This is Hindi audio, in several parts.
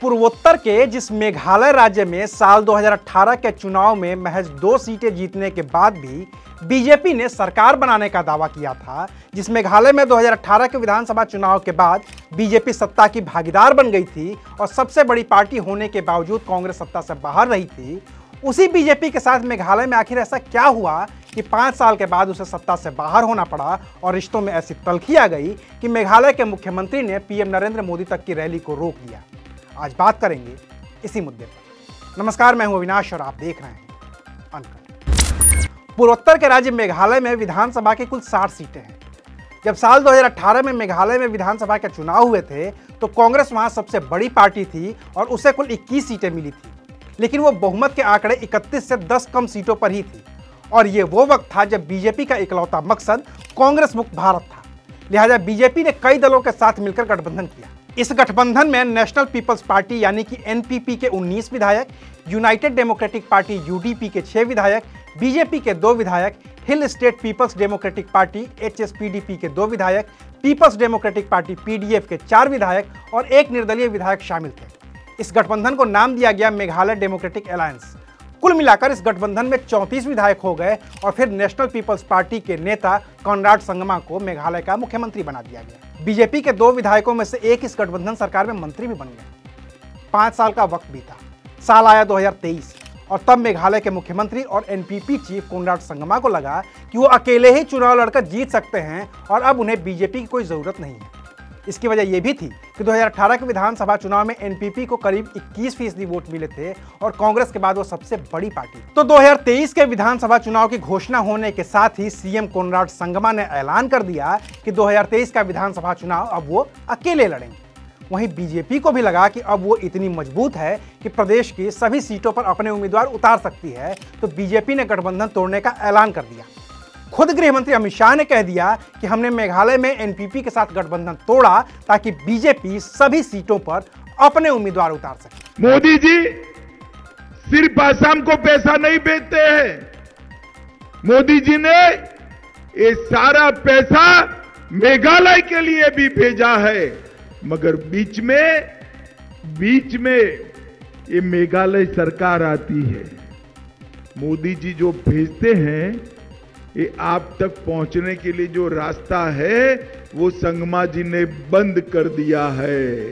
पूर्वोत्तर के जिस मेघालय राज्य में साल 2018 के चुनाव में महज 2 सीटें जीतने के बाद भी बीजेपी ने सरकार बनाने का दावा किया था, जिस मेघालय में 2018 के विधानसभा चुनाव के बाद बीजेपी सत्ता की भागीदार बन गई थी और सबसे बड़ी पार्टी होने के बावजूद कांग्रेस सत्ता से बाहर रही थी, उसी बीजेपी के साथ मेघालय में आखिर ऐसा क्या हुआ कि 5 साल के बाद उसे सत्ता से बाहर होना पड़ा और रिश्तों में ऐसी तल्खी आ गई कि मेघालय के मुख्यमंत्री ने पीएम नरेंद्र मोदी तक की रैली को रोक दिया। आज बात करेंगे इसी मुद्दे पर। नमस्कार, मैं हूं अविनाश और आप देख रहे हैं अनकट। पूर्वोत्तर के राज्य मेघालय में विधानसभा की कुल 60 सीटें हैं। जब साल 2018 में मेघालय में विधानसभा के चुनाव हुए थे तो कांग्रेस वहां सबसे बड़ी पार्टी थी और उसे कुल 21 सीटें मिली थी, लेकिन वो बहुमत के आंकड़े 31 से 10 कम सीटों पर ही थी और ये वो वक्त था जब बीजेपी का इकलौता मकसद कांग्रेस मुक्त भारत था। लिहाजा बीजेपी ने कई दलों के साथ मिलकर गठबंधन किया। इस गठबंधन में नेशनल पीपल्स पार्टी यानी कि एनपीपी के 19 विधायक, यूनाइटेड डेमोक्रेटिक पार्टी यूडीपी के 6 विधायक, बीजेपी के 2 विधायक, हिल स्टेट पीपल्स डेमोक्रेटिक पार्टी एचएसपीडीपी के 2 विधायक, पीपल्स डेमोक्रेटिक पार्टी पीडीएफ के 4 विधायक और एक निर्दलीय विधायक शामिल थे। इस गठबंधन को नाम दिया गया मेघालय डेमोक्रेटिक अलायंस। कुल मिलाकर इस गठबंधन में 34 विधायक हो गए और फिर नेशनल पीपल्स पार्टी के नेता कॉनराड संगमा को मेघालय का मुख्यमंत्री बना दिया गया। बीजेपी के 2 विधायकों में से एक इस गठबंधन सरकार में मंत्री भी बन गए। 5 साल का वक्त बीता, साल आया 2023 और तब मेघालय के मुख्यमंत्री और एनपीपी चीफ कॉनराड संगमा को लगा कि वो अकेले ही चुनाव लड़कर जीत सकते हैं और अब उन्हें बीजेपी की कोई जरूरत नहीं है। इसकी वजह यह भी थी कि 2018 के विधानसभा चुनाव में एनपीपी को करीब 21% वोट मिले थे और कांग्रेस के बाद वो सबसे बड़ी पार्टी। तो 2023 के विधानसभा चुनाव की घोषणा होने के साथ ही सीएम कॉनराड संगमा ने ऐलान कर दिया कि 2023 का विधानसभा चुनाव अब वो अकेले लड़ेंगे। वहीं बीजेपी को भी लगा कि अब वो इतनी मजबूत है कि प्रदेश की सभी सीटों पर अपने उम्मीदवार उतार सकती है, तो बीजेपी ने गठबंधन तोड़ने का ऐलान कर दिया। खुद गृह मंत्री अमित शाह ने कह दिया कि हमने मेघालय में एनपीपी के साथ गठबंधन तोड़ा ताकि बीजेपी सभी सीटों पर अपने उम्मीदवार उतार सके। मोदी जी सिर्फ आसाम को पैसा नहीं भेजते हैं, मोदी जी ने ये सारा पैसा मेघालय के लिए भी भेजा है, मगर बीच में ये मेघालय सरकार आती है। मोदी जी जो भेजते हैं ये आप तक पहुंचने के लिए जो रास्ता है वो संगमा जी ने बंद कर दिया है।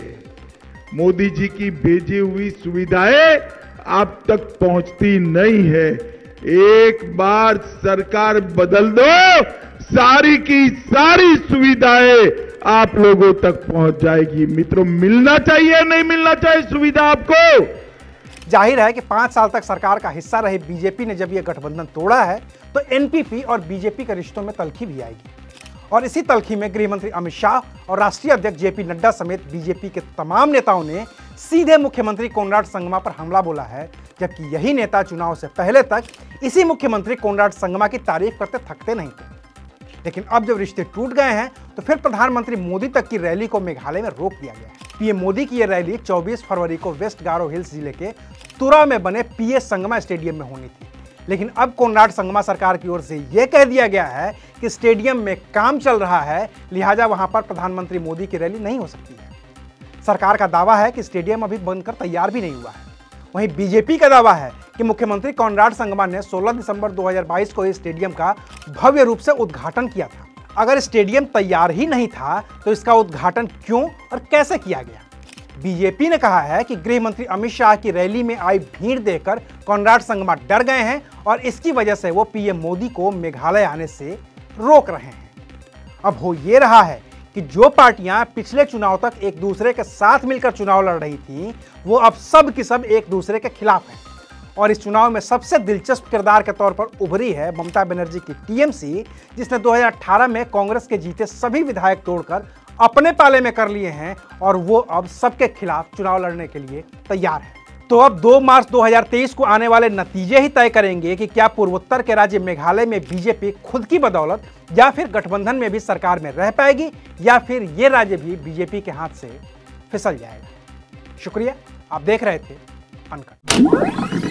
मोदी जी की भेजी हुई सुविधाएं आप तक पहुंचती नहीं है। एक बार सरकार बदल दो, सारी की सारी सुविधाएं आप लोगों तक पहुंच जाएगी। मित्रों, मिलना चाहिए नहीं मिलना चाहिए सुविधा आपको? जाहिर है कि 5 साल तक सरकार का हिस्सा रही बीजेपी ने जब यह गठबंधन तोड़ा है तो एनपीपी और बीजेपी के रिश्तों में तल्खी भी आएगी और इसी तल्खी में गृह मंत्री अमित शाह और राष्ट्रीय अध्यक्ष जेपी नड्डा समेत बीजेपी के तमाम नेताओं ने सीधे मुख्यमंत्री कॉनराड संगमा पर हमला बोला है, जबकि यही नेता चुनाव से पहले तक इसी मुख्यमंत्री कॉनराड संगमा की तारीफ करते थकते नहीं थे। लेकिन अब जब रिश्ते टूट गए हैं तो फिर प्रधानमंत्री मोदी तक की रैली को मेघालय में रोक दिया गया है। पीएम मोदी की यह रैली 24 फरवरी को वेस्ट गारो हिल्स जिले के तुरा में बने पीएस संगमा स्टेडियम में होनी थी, लेकिन अब कॉनराड संगमा सरकार की ओर से यह कह दिया गया है कि स्टेडियम में काम चल रहा है, लिहाजा वहां पर प्रधानमंत्री मोदी की रैली नहीं हो सकती है। सरकार का दावा है कि स्टेडियम अभी बनकर तैयार भी नहीं हुआ है। वहीं बीजेपी का दावा है कि मुख्यमंत्री कॉनराड संगमा ने 16 दिसंबर 2022 को इस स्टेडियम का भव्य रूप से उद्घाटन किया था। अगर स्टेडियम तैयार ही नहीं था तो इसका उद्घाटन क्यों और कैसे किया गया? बीजेपी ने कहा है कि गृह मंत्री अमित शाह की रैली में आई भीड़ देखकर कॉनराड संगमा डर गए हैं और इसकी वजह से वो पीएम मोदी को मेघालय आने से रोक रहे हैं। अब हो ये रहा है कि जो पार्टियां पिछले चुनाव तक एक दूसरे के साथ मिलकर चुनाव लड़ रही थीं, वो अब सब की सब एक दूसरे के खिलाफ हैं और इस चुनाव में सबसे दिलचस्प किरदार के तौर पर उभरी है ममता बनर्जी की टीएमसी, जिसने 2018 में कांग्रेस के जीते सभी विधायक तोड़कर अपने पाले में कर लिए हैं और वो अब सबके खिलाफ चुनाव लड़ने के लिए तैयार है। तो अब 2 मार्च 2023 को आने वाले नतीजे ही तय करेंगे कि क्या पूर्वोत्तर के राज्य मेघालय में बीजेपी खुद की बदौलत या फिर गठबंधन में भी सरकार में रह पाएगी या फिर ये राज्य भी बीजेपी के हाथ से फिसल जाएगा। शुक्रिया, आप देख रहे थे अनकट।